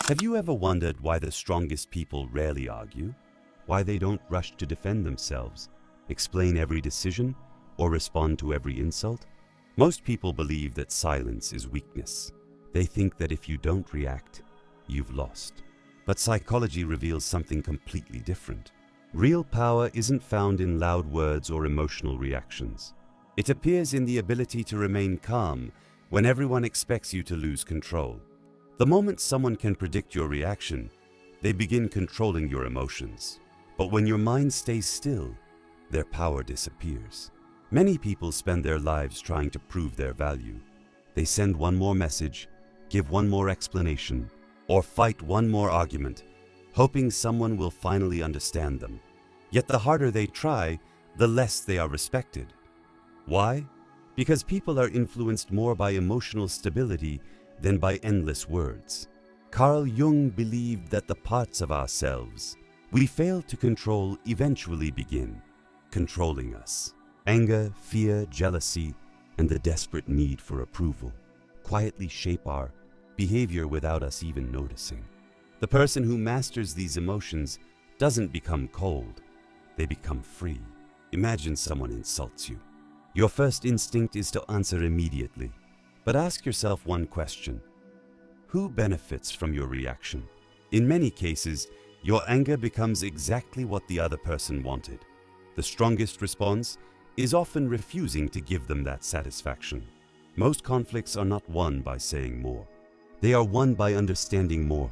Have you ever wondered why the strongest people rarely argue? Why they don't rush to defend themselves, explain every decision, or respond to every insult? Most people believe that silence is weakness. They think that if you don't react, you've lost. But psychology reveals something completely different. Real power isn't found in loud words or emotional reactions. It appears in the ability to remain calm when everyone expects you to lose control. The moment someone can predict your reaction, they begin controlling your emotions. But when your mind stays still, their power disappears. Many people spend their lives trying to prove their value. They send one more message, give one more explanation, or fight one more argument, hoping someone will finally understand them. Yet the harder they try, the less they are respected. Why? Because people are influenced more by emotional stability than by endless words. Carl Jung believed that the parts of ourselves we fail to control eventually begin controlling us. Anger, fear, jealousy, and the desperate need for approval quietly shape our behavior without us even noticing. The person who masters these emotions doesn't become cold, they become free. Imagine someone insults you. Your first instinct is to answer immediately. But ask yourself one question. Who benefits from your reaction? In many cases, your anger becomes exactly what the other person wanted. The strongest response is often refusing to give them that satisfaction. Most conflicts are not won by saying more. They are won by understanding more.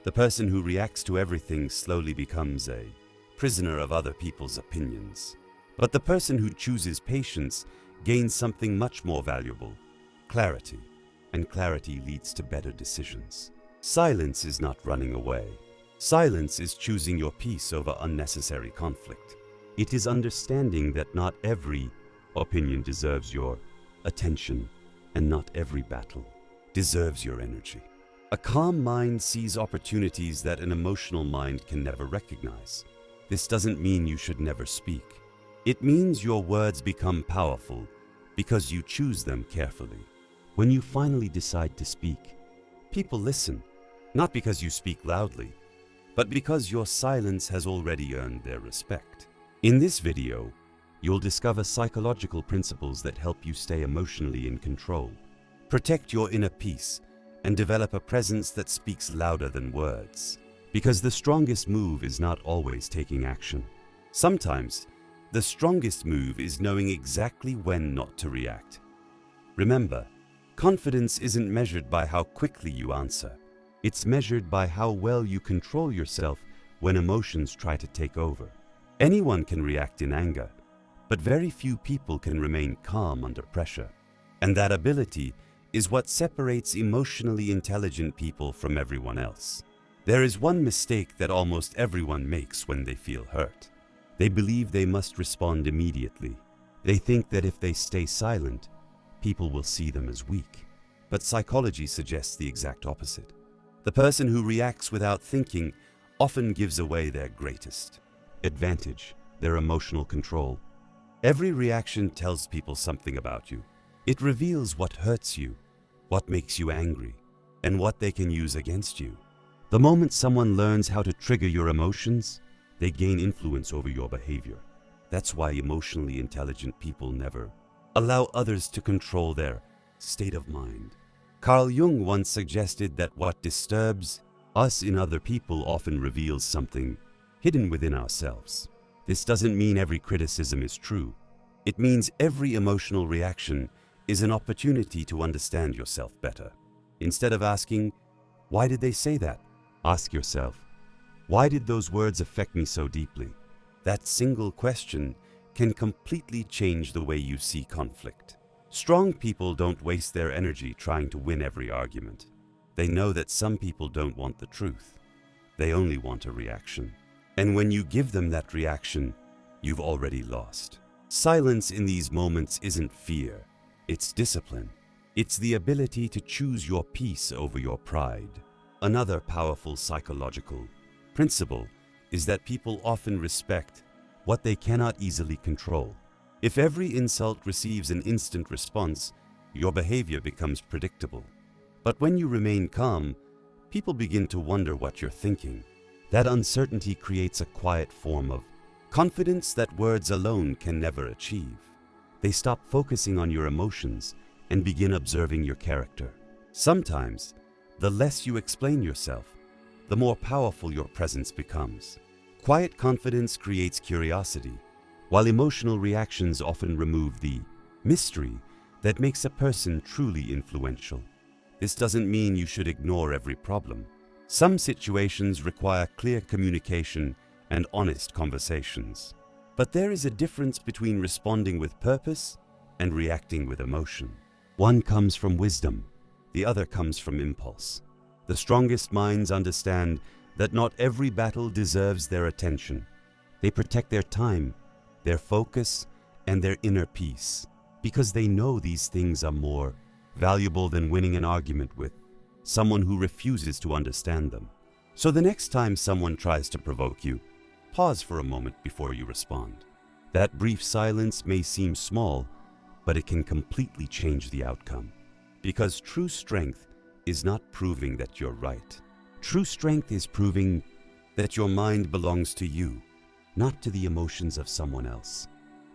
The person who reacts to everything slowly becomes a prisoner of other people's opinions. But the person who chooses patience gains something much more valuable: clarity. And clarity leads to better decisions. Silence is not running away. Silence is choosing your peace over unnecessary conflict. It is understanding that not every opinion deserves your attention, and not every battle deserves your energy. A calm mind sees opportunities that an emotional mind can never recognize. This doesn't mean you should never speak. It means your words become powerful because you choose them carefully. When you finally decide to speak, people listen, not because you speak loudly, but because your silence has already earned their respect. In this video, you'll discover psychological principles that help you stay emotionally in control, protect your inner peace, and develop a presence that speaks louder than words. Because the strongest move is not always taking action. Sometimes, the strongest move is knowing exactly when not to react. Remember, confidence isn't measured by how quickly you answer. It's measured by how well you control yourself when emotions try to take over. Anyone can react in anger, but very few people can remain calm under pressure. And that ability is what separates emotionally intelligent people from everyone else. There is one mistake that almost everyone makes when they feel hurt. They believe they must respond immediately. They think that if they stay silent, people will see them as weak. But psychology suggests the exact opposite. The person who reacts without thinking often gives away their greatest advantage, their emotional control. Every reaction tells people something about you. It reveals what hurts you, what makes you angry, and what they can use against you. The moment someone learns how to trigger your emotions, they gain influence over your behavior. That's why emotionally intelligent people never allow others to control their state of mind. Carl Jung once suggested that what disturbs us in other people often reveals something hidden within ourselves. This doesn't mean every criticism is true. It means every emotional reaction is an opportunity to understand yourself better. Instead of asking, "Why did they say that?" ask yourself, "Why did those words affect me so deeply?" That single question can completely change the way you see conflict. Strong people don't waste their energy trying to win every argument. They know that some people don't want the truth. They only want a reaction. And when you give them that reaction, you've already lost. Silence in these moments isn't fear, it's discipline. It's the ability to choose your peace over your pride. Another powerful psychological principle is that people often respect what they cannot easily control. If every insult receives an instant response, your behavior becomes predictable. But when you remain calm, people begin to wonder what you're thinking. That uncertainty creates a quiet form of confidence that words alone can never achieve. They stop focusing on your emotions and begin observing your character. Sometimes, the less you explain yourself, the more powerful your presence becomes. Quiet confidence creates curiosity, while emotional reactions often remove the mystery that makes a person truly influential. This doesn't mean you should ignore every problem. Some situations require clear communication and honest conversations. But there is a difference between responding with purpose and reacting with emotion. One comes from wisdom, the other comes from impulse. The strongest minds understand that not every battle deserves their attention. They protect their time, their focus, and their inner peace, because they know these things are more valuable than winning an argument with someone who refuses to understand them. So the next time someone tries to provoke you, pause for a moment before you respond. That brief silence may seem small, but it can completely change the outcome. Because true strength is not proving that you're right. True strength is proving that your mind belongs to you, not to the emotions of someone else.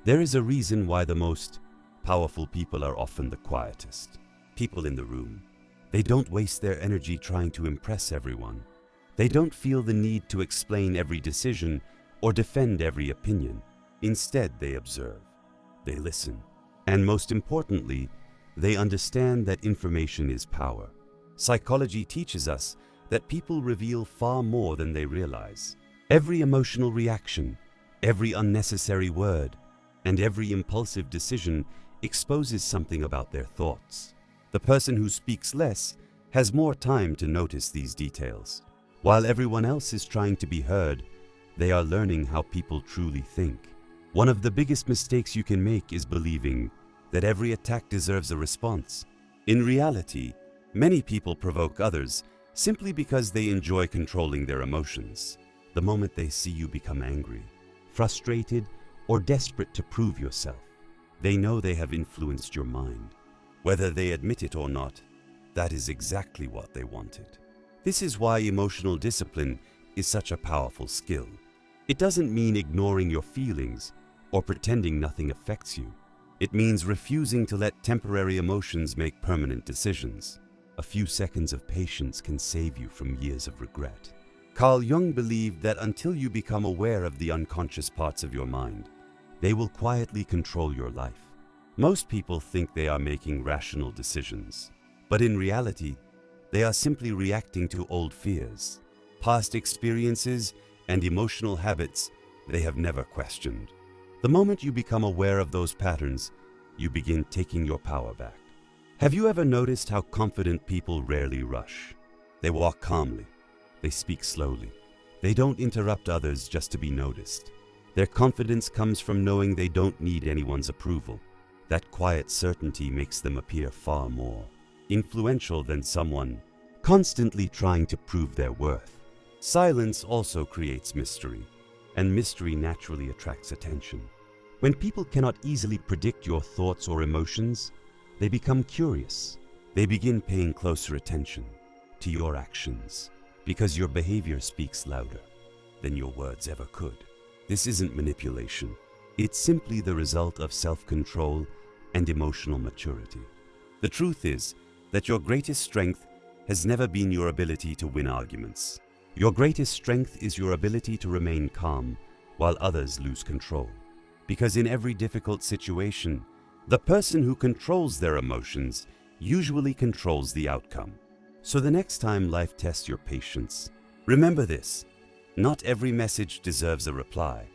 There is a reason why the most powerful people are often the quietest people in the room. They don't waste their energy trying to impress everyone. They don't feel the need to explain every decision or defend every opinion. Instead, they observe, they listen, and most importantly, they understand that information is power. Psychology teaches us that people reveal far more than they realize. Every emotional reaction, every unnecessary word, and every impulsive decision exposes something about their thoughts. The person who speaks less has more time to notice these details. While everyone else is trying to be heard, they are learning how people truly think. One of the biggest mistakes you can make is believing that every attack deserves a response. In reality, many people provoke others simply because they enjoy controlling their emotions. The moment they see you become angry, frustrated, or desperate to prove yourself, they know they have influenced your mind. Whether they admit it or not, that is exactly what they wanted. This is why emotional discipline is such a powerful skill. It doesn't mean ignoring your feelings or pretending nothing affects you. It means refusing to let temporary emotions make permanent decisions. A few seconds of patience can save you from years of regret. Carl Jung believed that until you become aware of the unconscious parts of your mind, they will quietly control your life. Most people think they are making rational decisions, but in reality, they are simply reacting to old fears, past experiences, and emotional habits they have never questioned. The moment you become aware of those patterns, you begin taking your power back. Have you ever noticed how confident people rarely rush? They walk calmly. They speak slowly. They don't interrupt others just to be noticed. Their confidence comes from knowing they don't need anyone's approval. That quiet certainty makes them appear far more influential than someone constantly trying to prove their worth. Silence also creates mystery, and mystery naturally attracts attention. When people cannot easily predict your thoughts or emotions, they become curious. They begin paying closer attention to your actions because your behavior speaks louder than your words ever could. This isn't manipulation. It's simply the result of self-control and emotional maturity. The truth is that your greatest strength has never been your ability to win arguments. Your greatest strength is your ability to remain calm while others lose control. Because in every difficult situation, the person who controls their emotions usually controls the outcome. So the next time life tests your patience, remember this: not every message deserves a reply,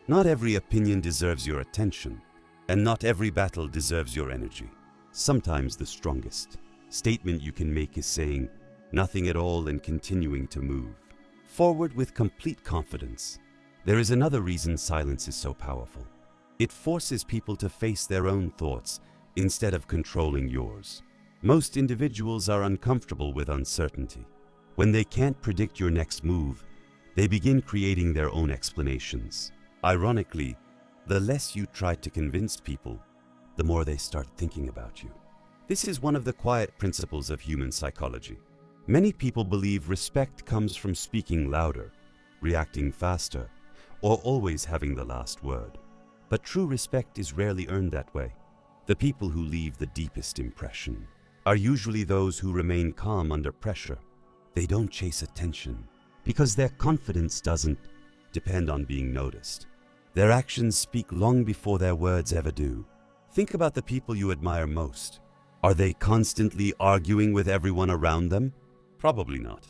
not every opinion deserves your attention, and not every battle deserves your energy. Sometimes the strongest statement you can make is saying nothing at all and continuing to move forward with complete confidence. There is another reason silence is so powerful. It forces people to face their own thoughts instead of controlling yours. Most individuals are uncomfortable with uncertainty. When they can't predict your next move, they begin creating their own explanations. Ironically, the less you try to convince people, the more they start thinking about you. This is one of the quiet principles of human psychology. Many people believe respect comes from speaking louder, reacting faster, or always having the last word. But true respect is rarely earned that way. The people who leave the deepest impression are usually those who remain calm under pressure. They don't chase attention because their confidence doesn't depend on being noticed. Their actions speak long before their words ever do. Think about the people you admire most. Are they constantly arguing with everyone around them? Probably not.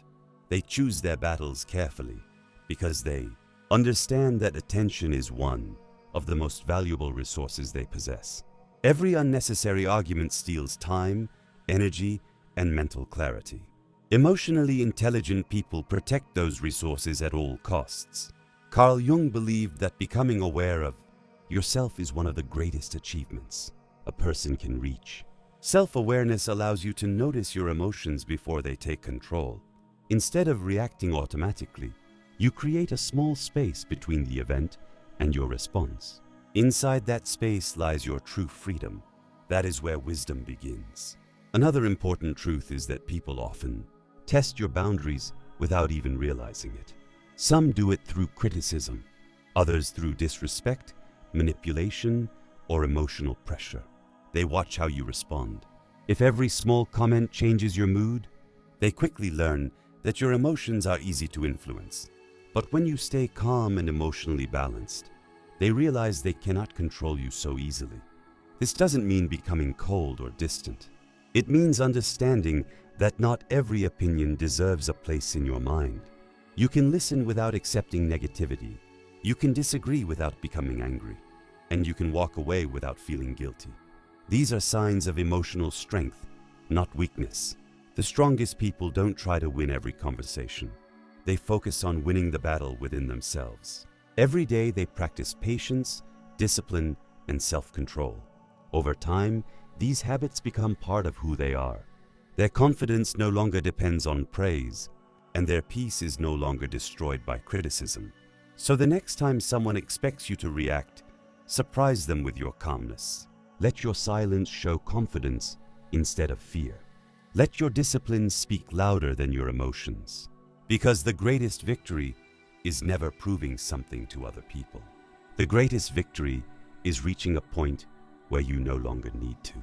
They choose their battles carefully because they understand that attention is one of the most valuable resources they possess. Every unnecessary argument steals time, energy, and mental clarity. Emotionally intelligent people protect those resources at all costs. Carl Jung believed that becoming aware of yourself is one of the greatest achievements a person can reach. Self-awareness allows you to notice your emotions before they take control. Instead of reacting automatically, you create a small space between the event and your response. Inside that space lies your true freedom. That is where wisdom begins. Another important truth is that people often test your boundaries without even realizing it. Some do it through criticism, others through disrespect, manipulation, or emotional pressure. They watch how you respond. If every small comment changes your mood, they quickly learn that your emotions are easy to influence. But when you stay calm and emotionally balanced, they realize they cannot control you so easily. This doesn't mean becoming cold or distant. It means understanding that not every opinion deserves a place in your mind. You can listen without accepting negativity. You can disagree without becoming angry. And you can walk away without feeling guilty. These are signs of emotional strength, not weakness. The strongest people don't try to win every conversation. They focus on winning the battle within themselves. Every day they practice patience, discipline, and self-control. Over time, these habits become part of who they are. Their confidence no longer depends on praise, and their peace is no longer destroyed by criticism. So the next time someone expects you to react, surprise them with your calmness. Let your silence show confidence instead of fear. Let your discipline speak louder than your emotions. Because the greatest victory is never proving something to other people. The greatest victory is reaching a point where you no longer need to.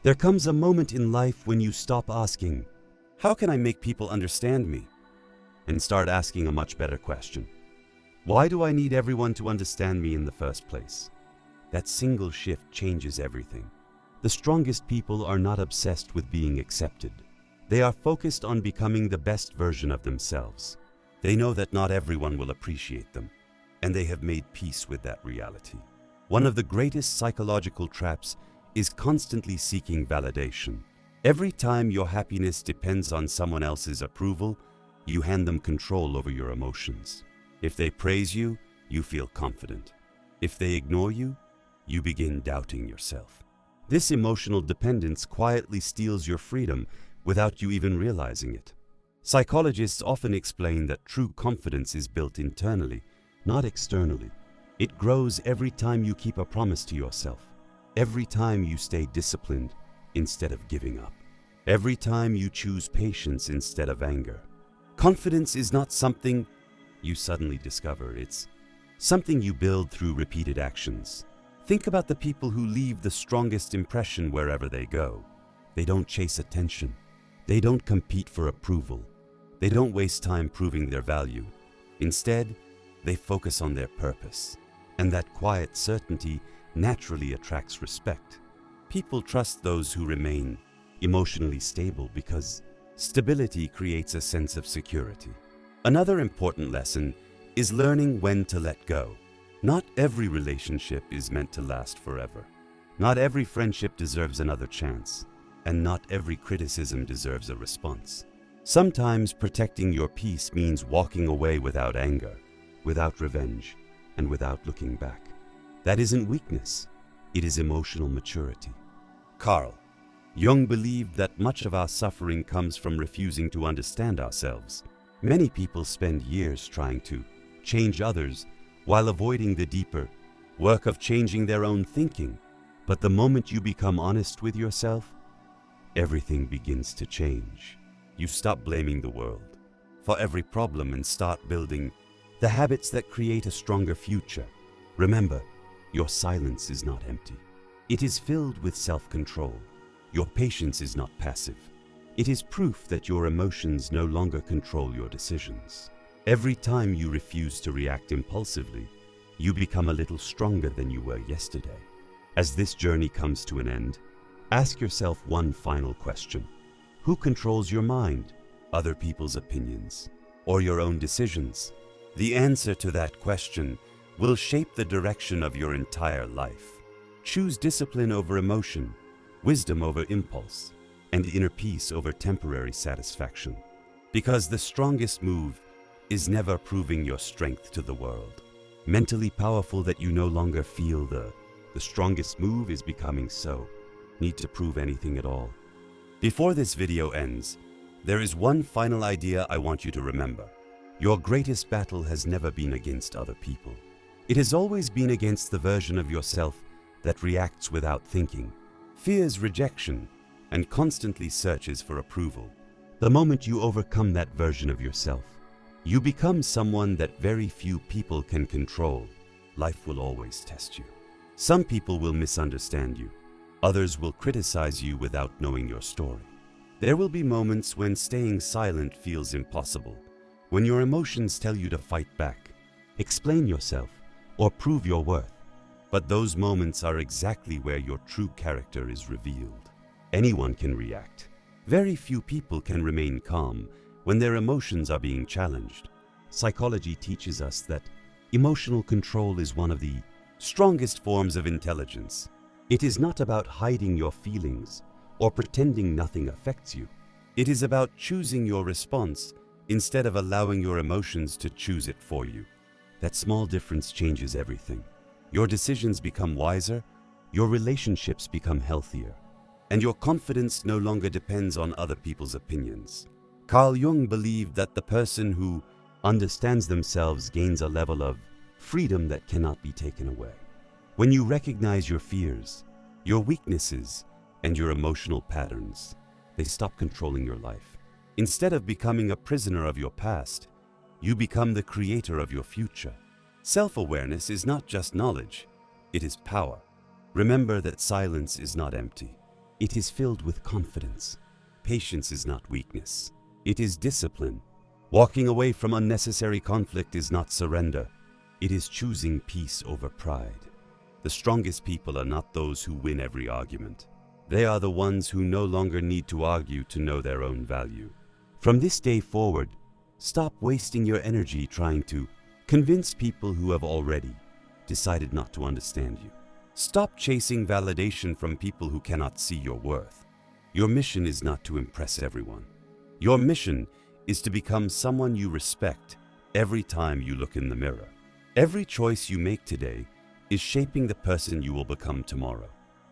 There comes a moment in life when you stop asking, "How can I make people understand me?" and start asking a much better question. Why do I need everyone to understand me in the first place? That single shift changes everything. The strongest people are not obsessed with being accepted. They are focused on becoming the best version of themselves. They know that not everyone will appreciate them, and they have made peace with that reality. One of the greatest psychological traps is constantly seeking validation. Every time your happiness depends on someone else's approval, you hand them control over your emotions. If they praise you, you feel confident. If they ignore you, you begin doubting yourself. This emotional dependence quietly steals your freedom without you even realizing it. Psychologists often explain that true confidence is built internally, not externally. It grows every time you keep a promise to yourself, every time you stay disciplined instead of giving up, every time you choose patience instead of anger. Confidence is not something you suddenly discover, it's something you build through repeated actions. Think about the people who leave the strongest impression wherever they go. They don't chase attention. They don't compete for approval. They don't waste time proving their value. Instead, they focus on their purpose. And that quiet certainty naturally attracts respect. People trust those who remain emotionally stable because stability creates a sense of security. Another important lesson is learning when to let go. Not every relationship is meant to last forever. Not every friendship deserves another chance, and not every criticism deserves a response. Sometimes protecting your peace means walking away without anger, without revenge, and without looking back. That isn't weakness, it is emotional maturity. Carl Jung believed that much of our suffering comes from refusing to understand ourselves. Many people spend years trying to change others while avoiding the deeper work of changing their own thinking. But the moment you become honest with yourself, everything begins to change. You stop blaming the world for every problem and start building the habits that create a stronger future. Remember, your silence is not empty. It is filled with self-control. Your patience is not passive. It is proof that your emotions no longer control your decisions. Every time you refuse to react impulsively, you become a little stronger than you were yesterday. As this journey comes to an end, ask yourself one final question. Who controls your mind? Other people's opinions, or your own decisions? The answer to that question will shape the direction of your entire life. Choose discipline over emotion, wisdom over impulse, and inner peace over temporary satisfaction. Because the strongest move is never proving your strength to the world. Mentally powerful that you no longer feel the strongest move is becoming so. Need to prove anything at all. Before this video ends, there is one final idea I want you to remember. Your greatest battle has never been against other people. It has always been against the version of yourself that reacts without thinking, fears rejection, and constantly searches for approval. The moment you overcome that version of yourself, you become someone that very few people can control. Life will always test you. Some people will misunderstand you. Others will criticize you without knowing your story. There will be moments when staying silent feels impossible, when your emotions tell you to fight back, explain yourself, or prove your worth. But those moments are exactly where your true character is revealed. Anyone can react. Very few people can remain calm when their emotions are being challenged. Psychology teaches us that emotional control is one of the strongest forms of intelligence. It is not about hiding your feelings or pretending nothing affects you. It is about choosing your response instead of allowing your emotions to choose it for you. That small difference changes everything. Your decisions become wiser, your relationships become healthier, and your confidence no longer depends on other people's opinions. Carl Jung believed that the person who understands themselves gains a level of freedom that cannot be taken away. When you recognize your fears, your weaknesses, and your emotional patterns, they stop controlling your life. Instead of becoming a prisoner of your past, you become the creator of your future. Self-awareness is not just knowledge, it is power. Remember that silence is not empty. It is filled with confidence. Patience is not weakness, it is discipline. Walking away from unnecessary conflict is not surrender. It is choosing peace over pride. The strongest people are not those who win every argument. They are the ones who no longer need to argue to know their own value. From this day forward, stop wasting your energy trying to convince people who have already decided not to understand you. Stop chasing validation from people who cannot see your worth. Your mission is not to impress everyone. Your mission is to become someone you respect every time you look in the mirror. Every choice you make today is shaping the person you will become tomorrow.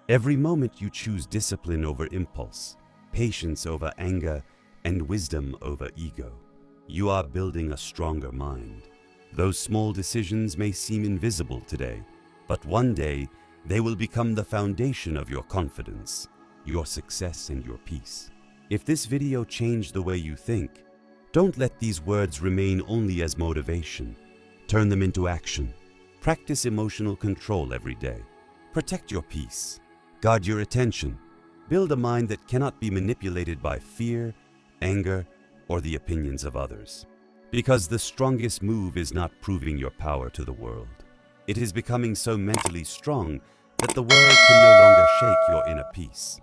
Every moment you choose discipline over impulse, patience over anger, and wisdom over ego, you are building a stronger mind. Those small decisions may seem invisible today, but one day they will become the foundation of your confidence, your success, and your peace. If this video changed the way you think, don't let these words remain only as motivation. Turn them into action. Practice emotional control every day. Protect your peace. Guard your attention. Build a mind that cannot be manipulated by fear, anger, or the opinions of others. Because the strongest move is not proving your power to the world. It is becoming so mentally strong that the world can no longer shake your inner peace.